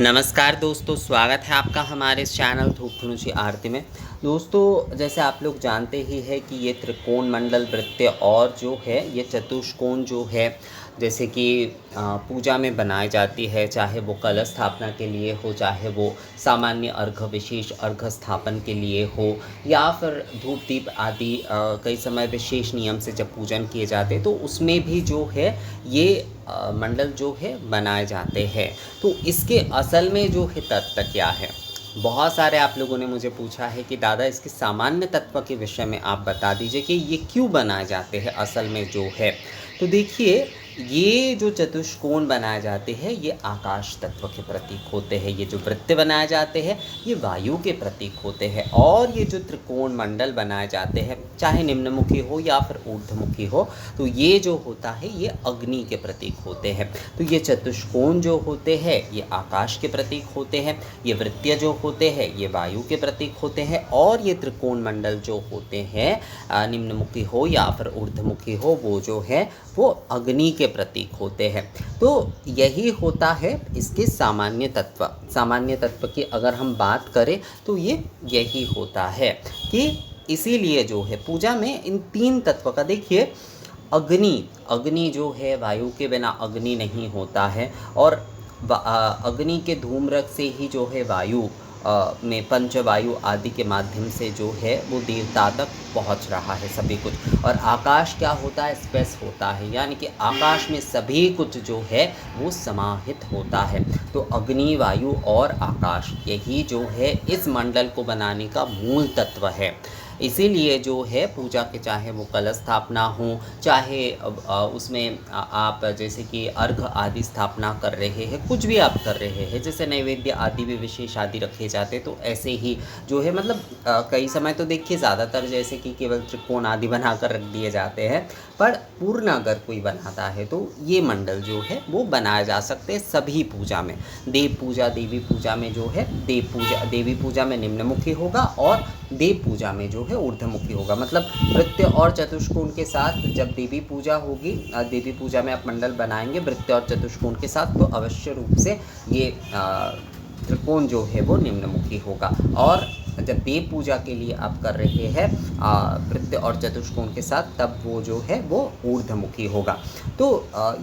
नमस्कार दोस्तों, स्वागत है आपका हमारे इस चैनल धूप धनुषी आरती में। दोस्तों, जैसे आप लोग जानते ही है कि ये त्रिकोण मंडल वृत्य और जो है ये चतुष्कोण जो है जैसे कि पूजा में बनाई जाती है, चाहे वो कलश स्थापना के लिए हो, चाहे वो सामान्य अर्घ विशेष अर्घ स्थापन के लिए हो, या फिर धूप दीप आदि कई समय विशेष नियम से जब पूजन किए जाते तो उसमें भी जो है ये मंडल जो है बनाए जाते हैं। तो इसके असल में जो है तत्व क्या है? बहुत सारे आप लोगों ने मुझे पूछा है कि दादा इसके सामान्य तत्व के विषय में आप बता दीजिए कि ये क्यों बनाए जाते हैं असल में जो है। तो देखिए, ये जो चतुष्कोण बनाए जाते हैं ये आकाश तत्व के प्रतीक होते हैं, ये जो वृत्त बनाए जाते हैं ये वायु के प्रतीक होते हैं, और ये जो त्रिकोण मंडल बनाए जाते हैं चाहे निम्नमुखी हो या फिर ऊर्ध्वमुखी हो तो ये जो होता है ये अग्नि के प्रतीक होते हैं। तो ये चतुष्कोण जो होते हैं ये आकाश के प्रतीक होते हैं, ये वृत्तीय जो होते हैं ये वायु के प्रतीक होते हैं, और ये त्रिकोण मंडल जो होते हैं निम्नमुखी हो या फिर ऊर्ध्वमुखी हो वो जो है वो अग्नि के प्रतीक होते हैं। तो यही होता है इसके सामान्य तत्व। सामान्य तत्व की अगर हम बात करें तो ये यही होता है कि इसीलिए जो है पूजा में इन तीन तत्व का देखिए, अग्नि जो है वायु के बिना अग्नि नहीं होता है, और अग्नि के धूम्रक से ही जो है वायु में पंचवायु आदि के माध्यम से जो है वो देवता तक पहुंच रहा है सभी कुछ। और आकाश क्या होता है? स्पेस होता है, यानी कि आकाश में सभी कुछ जो है वो समाहित होता है। तो अग्नि, वायु और आकाश यही जो है इस मंडल को बनाने का मूल तत्व है। इसीलिए जो है पूजा के चाहे वो कलश स्थापना हो, चाहे उसमें आप जैसे कि अर्घ आदि स्थापना कर रहे हैं, कुछ भी आप कर रहे हैं, जैसे नैवेद्य आदि भी विशेष आदि रखे जाते तो ऐसे ही जो है मतलब कई समय तो देखिए ज़्यादातर जैसे कि केवल त्रिकोण आदि बनाकर रख दिए जाते हैं, पर पूर्ण अगर कोई बनाता है तो ये मंडल जो है वो बनाया जा सकते हैं सभी पूजा में। देव पूजा देवी पूजा में जो है देवी पूजा में निम्नमुखी होगा और देव पूजा में जो है ऊर्ध्वमुखी होगा। मतलब वृत्य और चतुष्कोण के साथ जब देवी पूजा होगी, देवी पूजा में आप मंडल बनाएंगे वृत्य और चतुष्कोण के साथ, तो अवश्य रूप से ये त्रिकोण जो है वो निम्नमुखी होगा। और जब देव पूजा के लिए आप कर रहे हैं वृत्त और चतुष्कोण के साथ, तब वो जो है वो ऊर्ध्वमुखी होगा। तो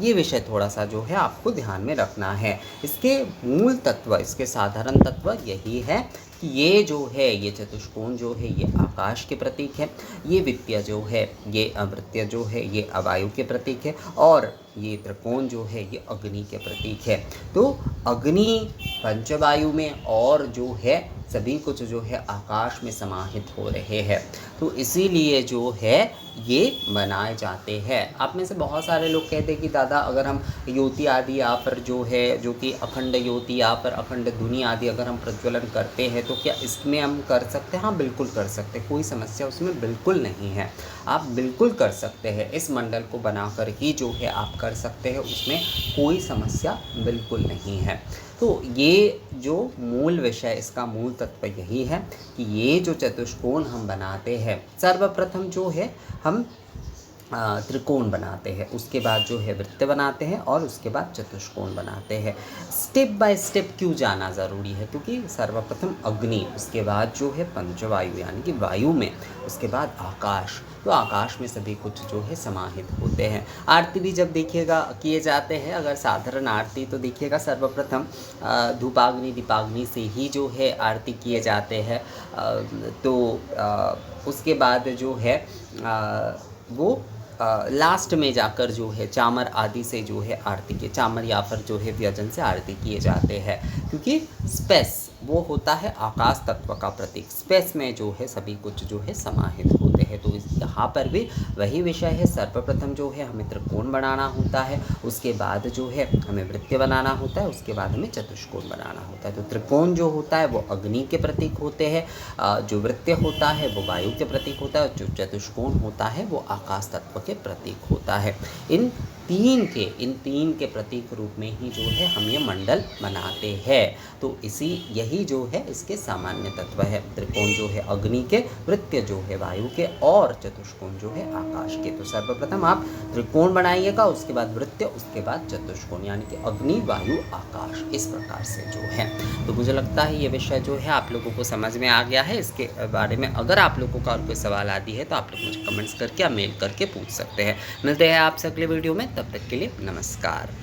ये विषय थोड़ा सा जो है आपको ध्यान में रखना है। इसके मूल तत्व, इसके साधारण तत्व यही है कि ये जो है ये चतुष्कोण जो है ये आकाश के प्रतीक है, ये वित्तीय जो है ये वृत्तीय जो है ये वायु के प्रतीक है, और ये त्रिकोण जो है ये अग्नि के प्रतीक है। तो अग्नि पंचवायु में और जो है सभी कुछ जो है आकाश में समाहित हो रहे हैं, तो इसीलिए जो है ये बनाए जाते हैं। आप में से बहुत सारे लोग कहते हैं कि दादा अगर हम ज्योति आदि या फिर जो है जो कि अखंड ज्योति या फिर अखंड धुनी आदि अगर हम प्रज्वलन करते हैं तो क्या इसमें हम कर सकते हैं? हाँ, बिल्कुल कर सकते हैं, कोई समस्या उसमें बिल्कुल नहीं है। आप बिल्कुल कर सकते हैं, इस मंडल को बनाकर ही जो है आप कर सकते हैं, उसमें कोई समस्या बिल्कुल नहीं है। तो ये जो मूल विषय, इसका मूल तत्व यही है कि ये जो चतुष्कोण हम बनाते हैं, सर्वप्रथम जो है हम त्रिकोण बनाते हैं, उसके बाद जो है वृत्त बनाते हैं, और उसके बाद चतुष्कोण बनाते हैं। स्टेप बाय स्टेप क्यों जाना ज़रूरी है? क्योंकि सर्वप्रथम अग्नि, उसके बाद जो है पंचवायु यानी कि वायु में, उसके बाद आकाश, तो आकाश में सभी कुछ जो है समाहित होते हैं। आरती भी जब देखिएगा किए जाते हैं, अगर साधारण आरती तो देखिएगा सर्वप्रथम धूपाग्नि दीपाग्नि से ही जो है आरती किए जाते हैं। तो उसके बाद जो है वो लास्ट में जाकर जो है चामर आदि से जो है आरती के चामर या फिर जो है व्यजन से आरती किए जाते हैं, क्योंकि स्पेस वो होता है आकाश तत्व का प्रतीक। स्पेस में जो है सभी कुछ जो है समाहित होते हैं। तो यहाँ पर भी वही विषय है, सर्वप्रथम जो है हमें त्रिकोण बनाना होता है, उसके बाद जो है हमें वृत्त बनाना होता है, उसके बाद हमें चतुष्कोण बनाना होता है। तो त्रिकोण जो होता है वो अग्नि के प्रतीक होते हैं, जो वृत्त होता है वो वायु के प्रतीक होता है, जो चतुष्कोण होता है वो आकाश तत्व के प्रतीक होता है। इन तीन थे, इन तीन के प्रतीक रूप में ही जो है हम ये मंडल बनाते हैं। तो यही जो है इसके सामान्य तत्व है। त्रिकोण जो है अग्नि के, वृत्त जो है वायु के और चतुष्कोण जो है आकाश के। तो सर्वप्रथम आप त्रिकोण बनाइएगा, उसके बाद वृत्त, उसके बाद चतुष्कोण, यानी कि अग्नि वायु आकाश, इस प्रकार से जो है। तो मुझे लगता है ये विषय जो है आप लोगों को समझ में आ गया है। इसके बारे में अगर आप लोगों का और कोई सवाल आदि है तो आप लोग मुझे कमेंट्स करके या मेल करके पूछ सकते हैं। मिलते हैं आपसे अगले वीडियो में, तब तक के लिए नमस्कार।